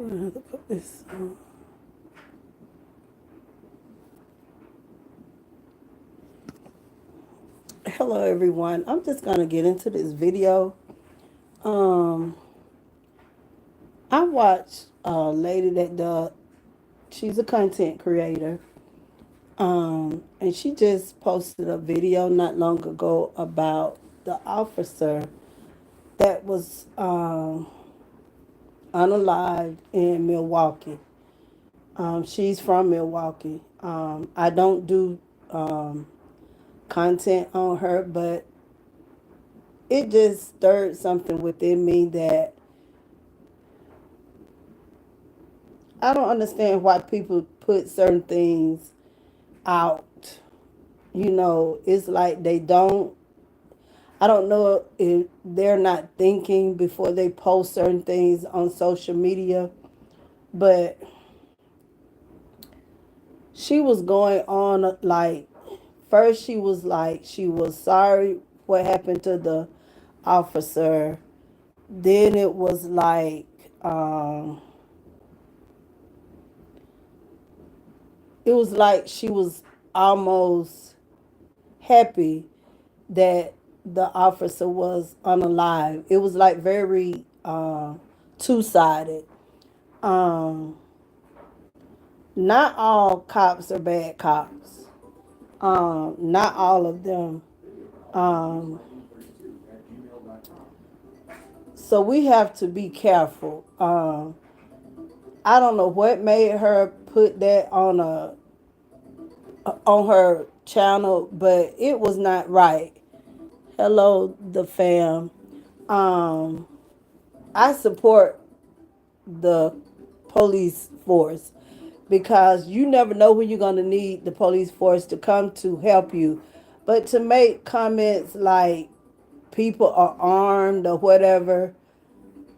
I'm gonna have to put this on. Hello everyone. I'm just gonna get into this video. Um, I watched a lady that she's a content creator. And she just posted a video not long ago about the officer that was unalived in Milwaukee. She's from Milwaukee. I don't do um, content on her, but it just stirred something within me that I don't understand why people put certain things out. It's like I don't know if they're not thinking before they post certain things on social media, but she was going on like, first she was like, she was sorry what happened to the officer. Then it was like, it was like she was almost happy that the officer was unalive. It was like very two-sided. Um, Not all cops are bad cops. Not all of them. Um, so we have to be careful. I don't know what made her put that on her channel, but it was not right. Hello, the fam. Um, I support the police force because you never know when you're going to need the police force to come to help you. But to make comments like people are armed or whatever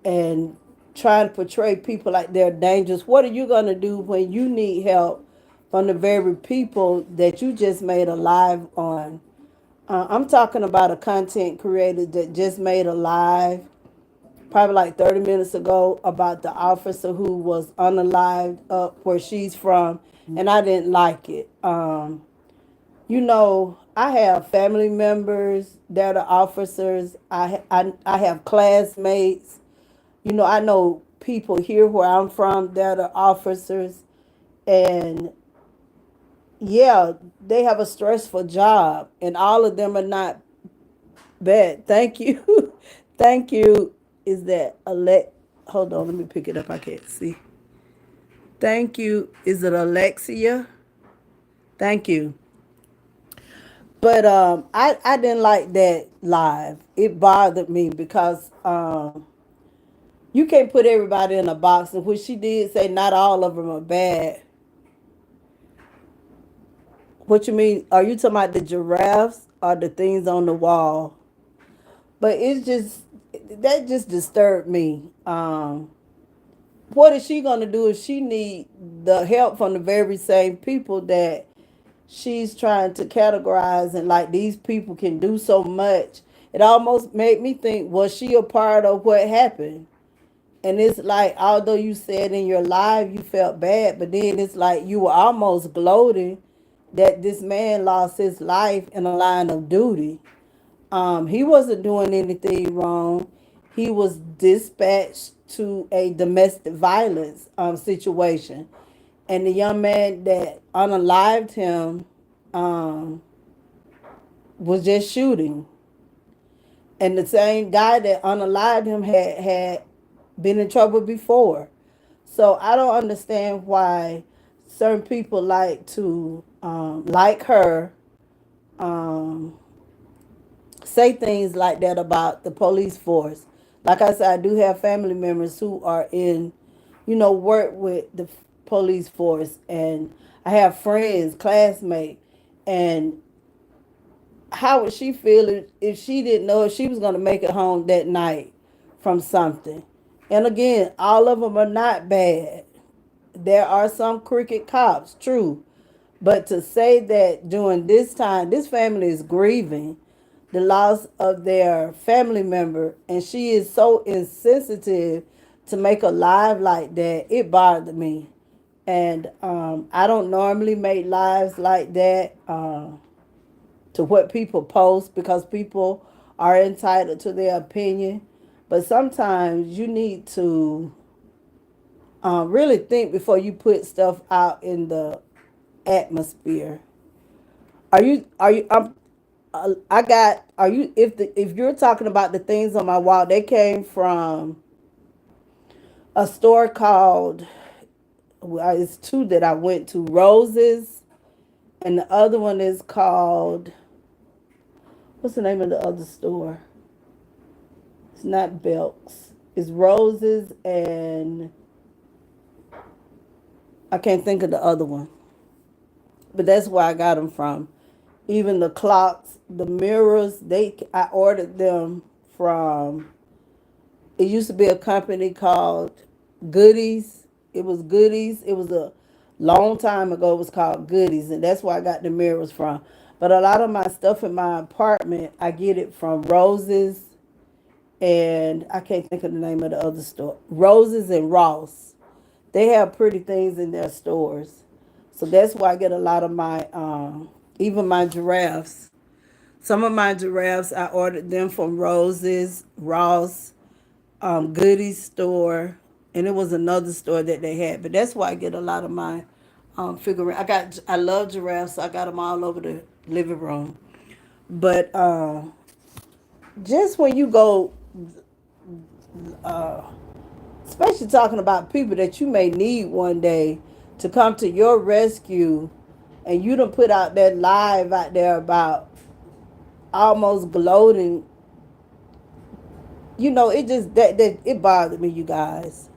and trying to portray people like they're dangerous, what are you going to do when you need help from the very people that you just made a live on? I'm talking about a content creator that just made a live probably like 30 minutes ago about the officer who was unalived up where she's from, and I didn't like it. I have family members that are officers. I have classmates. I know people here where I'm from that are officers, and yeah, they have a stressful job, and all of them are not bad. Thank you. Thank you. Is that hold on, let me pick it up. I can't see. Thank you. Is it Alexia? Thank you. But I didn't like that live. It bothered me because you can't put everybody in a box. And what she did say, not all of them are bad. What you mean? Are you talking about the giraffes or the things on the wall? But it's just that just disturbed me. What is she gonna do if she need the help from the very same people that she's trying to categorize, and like these people can do so much? It almost made me think, was she a part of what happened? And it's like, although you said in your live you felt bad, but then it's like you were almost gloating that this man lost his life in a line of duty. He wasn't doing anything wrong. He was dispatched to a domestic violence situation. And the young man that unalived him um, was just shooting. And the same guy that unalived him had been in trouble before. So I don't understand why certain people like to, like her, um, say things like that about the police force. Like I said, I do have family members who are work with the police force, and I have friends, classmates, and how would she feel if she didn't know if she was going to make it home that night from something? And again, all of them are not bad. There are some crooked cops, true. But to say that during this time, this family is grieving the loss of their family member, and she is so insensitive to make a live like that, it bothered me. And I don't normally make lives like that to what people post because people are entitled to their opinion. But sometimes you need to really think before you put stuff out in the atmosphere. I got, are you, if you're talking about the things on my wall, they came from a store called, well, it's two that I went to, Roses, and the other one is called, what's the name of the other store? It's not Belks. It's Roses, and I can't think of the other one. But that's where I got them from. Even the clocks, the mirrors, I ordered them from, it used to be a company called Goodies. It was Goodies. It was a long time ago. It was called Goodies, and that's where I got the mirrors from. But a lot of my stuff in my apartment, I get it from Roses, and I can't think of the name of the other store. Roses and Ross. They have pretty things in their stores. So that's why I get a lot of my, even my giraffes. Some of my giraffes, I ordered them from Roses, Ross, Goodies store, and it was another store that they had. But that's why I get a lot of my figurine. I love giraffes, so I got them all over the living room. But just when you go, especially talking about people that you may need one day to come to your rescue, and you done put out that live out there about almost gloating, it just that it bothered me, you guys.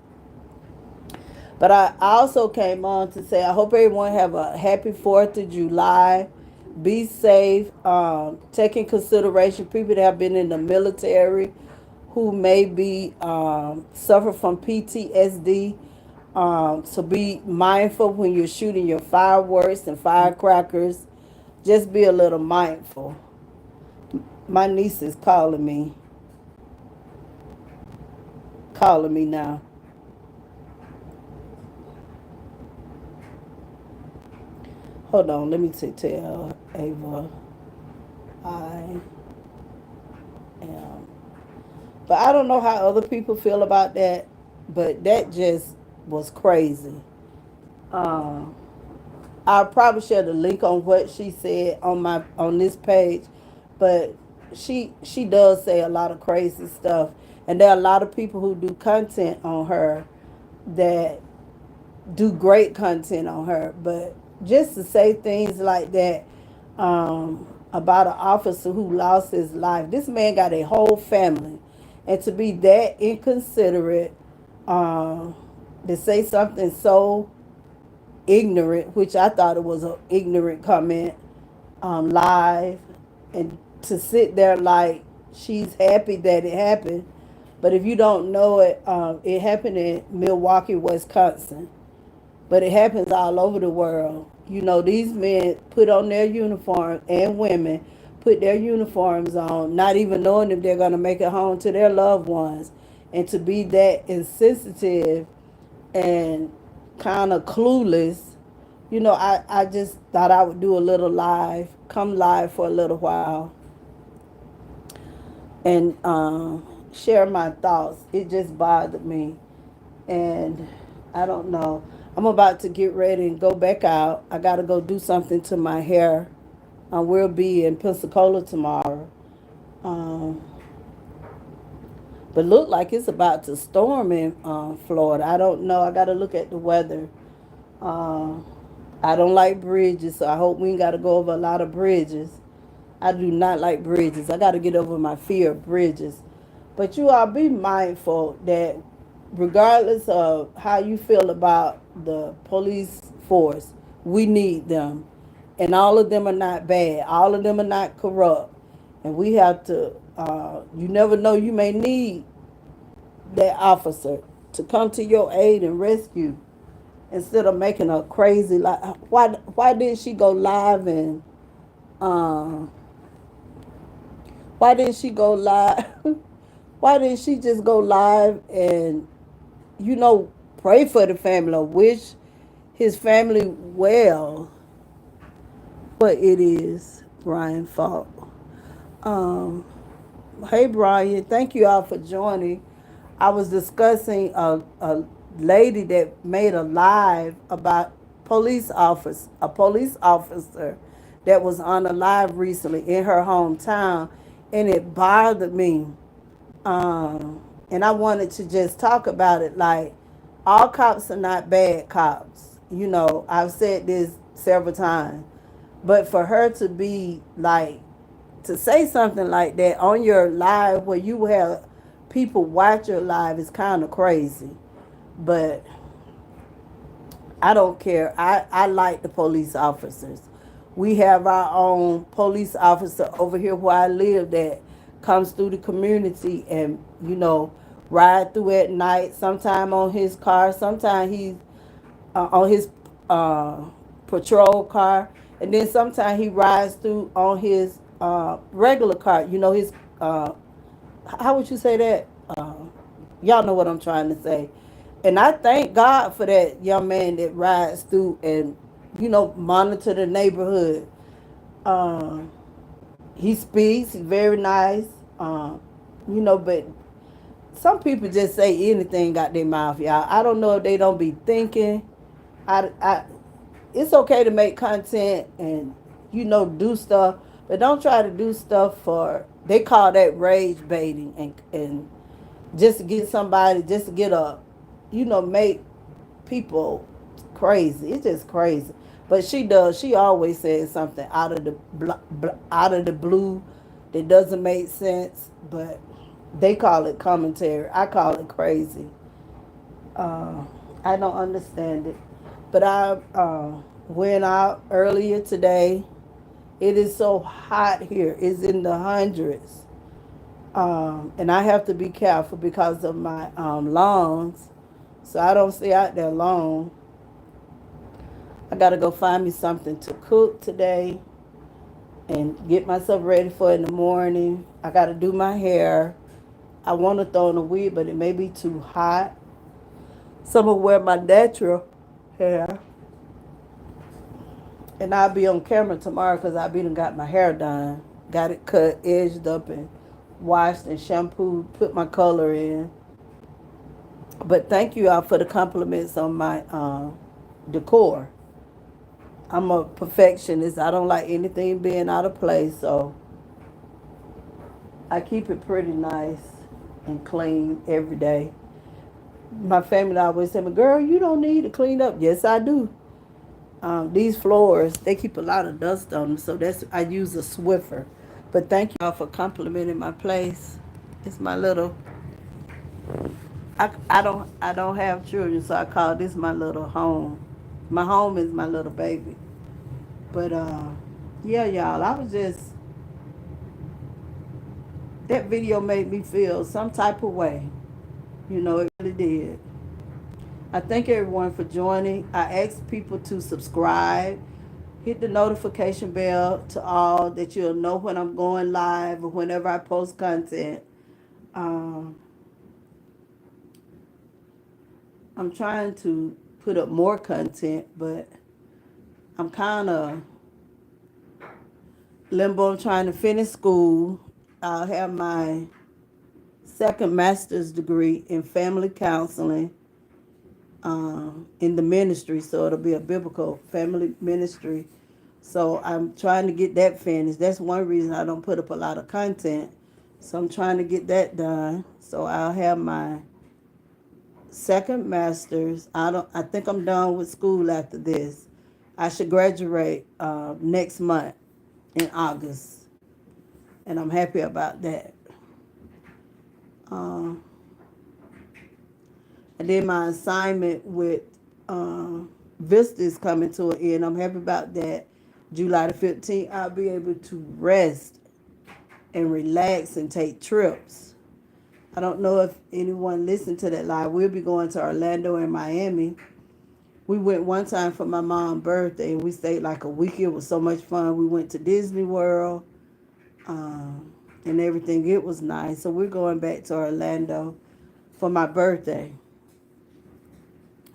But I also came on to say I hope everyone have a happy 4th of July. Be safe. Take in consideration people that have been in the military who may be suffer from PTSD. So be mindful when you're shooting your fireworks and firecrackers. Just be a little mindful. My niece is calling me now. Hold on, let me tell Ava I am. But I don't know how other people feel about that, but that just was crazy. Um, I'll probably share the link on what she said on this page, but she does say a lot of crazy stuff, and there are a lot of people who do content on her that do great content on her, but just to say things like that about an officer who lost his life. This man got a whole family, and to be that inconsiderate, um, to say something so ignorant, which I thought it was an ignorant comment, live, and to sit there like she's happy that it happened. But if you don't know it, it happened in Milwaukee, Wisconsin. But it happens all over the world. These men put on their uniform, and women put their uniforms on, not even knowing if they're going to make it home to their loved ones. And to be that insensitive and kind of clueless, I just thought I would do a little live, come live for a little while, and share my thoughts. It just bothered me. And I don't know. I'm about to get ready and go back out. I got to go do something to my hair. We'll be in Pensacola tomorrow. Um, but look like it's about to storm in Florida. I don't know. I got to look at the weather. Uh, I don't like bridges, so I hope we ain't got to go over a lot of bridges. I do not like bridges. I got to get over my fear of bridges. But you all be mindful that regardless of how you feel about the police force, we need them. And all of them are not bad. All of them are not corrupt. And we have to, you never know, you may need that officer to come to your aid and rescue instead of making a crazy, like, why didn't she go live and, um, why didn't she go live? Why didn't she just go live and you know, pray for the family or wish his family well. But it is Brian's fault. Um, hey Brian, thank you all for joining. I was discussing a lady that made a live about a police officer that was on a live recently in her hometown, and it bothered me. And I wanted to just talk about it. Like, all cops are not bad cops. You know, I've said this several times, but for her to be like to say something like that on your live where you have people watch your live is kind of crazy. But I don't care. I like the police officers. We have our own police officer over here where I live that comes through the community and, you know, ride through at night, sometime on his car, sometime he's on his uh, patrol car, and then sometimes he rides through on his regular car. You know, his how would you say that? Y'all know what I'm trying to say. And I thank God for that young man that rides through and, you know, monitor the neighborhood. Um, he speaks, he's very nice. You know, but some people just say anything out their mouth, y'all. I don't know if they don't be thinking. I it's okay to make content and, you know, do stuff, but don't try to do stuff for, they call that rage baiting, and just to get somebody, just to get a, you know, make people crazy. It's just crazy. But she does. She always says something out of the out of the blue that doesn't make sense. But they call it commentary. I call it crazy. Uh, I don't understand it. But I went out earlier today. It is so hot here. It's in the hundreds. And I have to be careful because of my lungs. So I don't stay out there long. I got to go find me something to cook today and get myself ready for in the morning. I got to do my hair. I want to throw in a wig, but it may be too hot. So I'm going to wear my natural hair. And I'll be on camera tomorrow because I'll be done got my hair done. Got it cut, edged up, and washed and shampooed, put my color in. But thank you all for the compliments on my decor. I'm a perfectionist. I don't like anything being out of place, so I keep it pretty nice and clean every day. My family always say, "Girl, you don't need to clean up." Yes, I do. These floors, they keep a lot of dust on them, so that's I use a Swiffer. But thank you all for complimenting my place. It's my little. I don't have children, so I call this my little home. My home is my little baby. But yeah, y'all, I was just that video made me feel some type of way. You know, it really did. I thank everyone for joining. I ask people to subscribe, hit the notification bell to all that you'll know when I'm going live or whenever I post content. Um, I'm trying to put up more content, but I'm kind of limbo. I'm trying to finish school. I'll have my second master's degree in family counseling in the ministry, so it'll be a biblical family ministry. So I'm trying to get that finished. That's one reason I don't put up a lot of content. So I'm trying to get that done. So I'll have my second master's. I think I'm done with school after this. I should graduate next month in August, and I'm happy about that. Um, and then my assignment with Vista is coming to an end. I'm happy about that. July the 15th, I'll be able to rest and relax and take trips. I don't know if anyone listened to that live. We'll be going to Orlando and Miami. We went one time for my mom's birthday, and we stayed like a week. It was so much fun. We went to Disney World and everything. It was nice. So we're going back to Orlando for my birthday.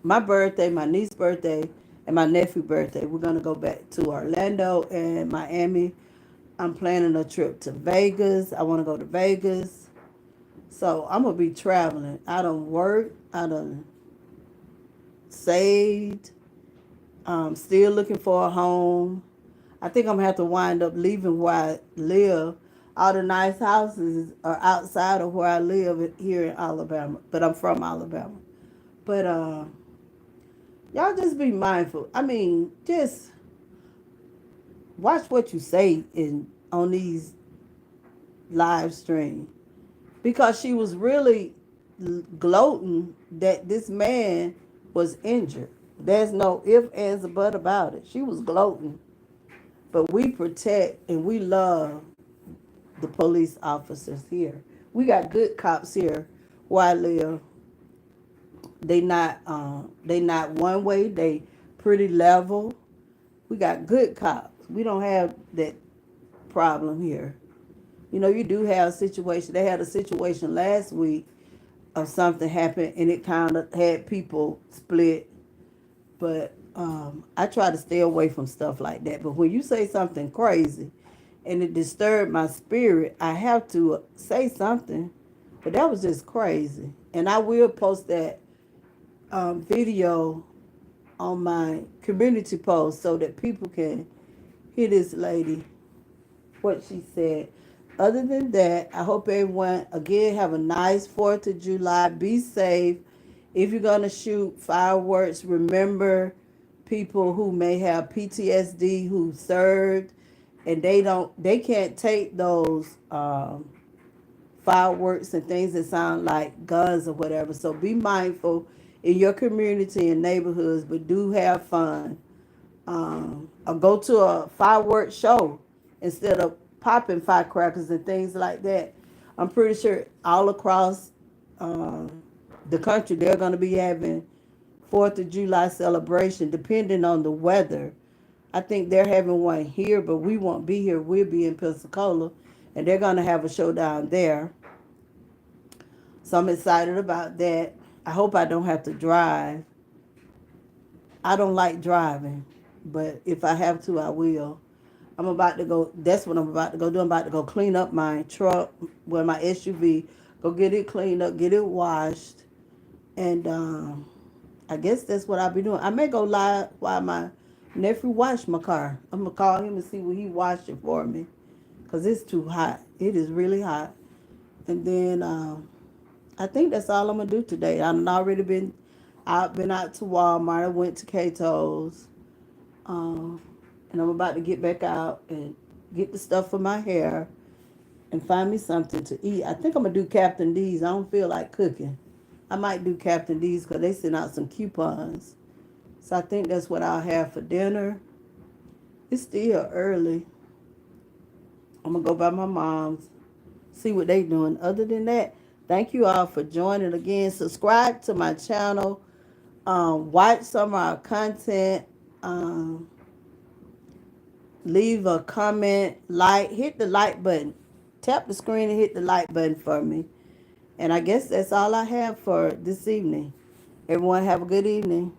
my birthday, my niece's birthday, and my nephew's birthday. We're gonna go back to Orlando and Miami. I'm planning a trip to Vegas. I want to go to Vegas. So I'm gonna be traveling. I don't work. I done saved. Still looking for a home. I think I'm gonna have to wind up leaving where I live. All the nice houses are outside of where I live here in Alabama, but I'm from Alabama. But y'all just be mindful. I mean, just watch what you say in on these live streams because she was really gloating that this man was injured. There's no if, ands, or but about it. She was gloating. But we protect and we love the police officers here. We got good cops here where I live. They not one way. They pretty level. We got good cops. We don't have that problem here. You know, you do have a situation. They had a situation last week of something happened and it kind of had people split. But I try to stay away from stuff like that. But when you say something crazy and it disturbed my spirit, I have to say something. But that was just crazy. And I will post that video on my community post so that people can hear this lady, what she said. Other than that, I hope everyone, again, have a nice 4th of July. Be safe. If you're going to shoot fireworks, remember people who may have PTSD who served and they can't take those fireworks and things that sound like guns or whatever. So be mindful in your community and neighborhoods, but do have fun. Or go to a fireworks show instead of popping firecrackers and things like that. I'm pretty sure all across the country they're going to be having 4th of July celebration depending on the weather. I think they're having one here, but we won't be here. We'll be in Pensacola, and they're going to have a show down there. So I'm excited about that. I hope I don't have to drive. I don't like driving, but if I have to, I will. I'm about to go. That's what I'm about to go do. I'm about to go clean up my truck, well, my SUV. Go get it cleaned up, get it washed, and I guess that's what I'll be doing. I may go live while my nephew washed my car. I'm gonna call him and see what he washed it for me, cause it's too hot. It is really hot. And then I think that's all I'm gonna do today. I've already been out to Walmart. I went to Cato's. Um, and I'm about to get back out and get the stuff for my hair and find me something to eat. I think I'm gonna do Captain D's. I don't feel like cooking. I might do Captain D's because they sent out some coupons. So I think that's what I'll have for dinner. It's still early. I'm gonna go by my mom's, see what they doing. Other than that, thank you all for joining again. Subscribe to my channel. Watch some of our content. Um, Leave a comment, hit the like button. Tap the screen and hit the like button for me. And I guess that's all I have for this evening. Everyone have a good evening.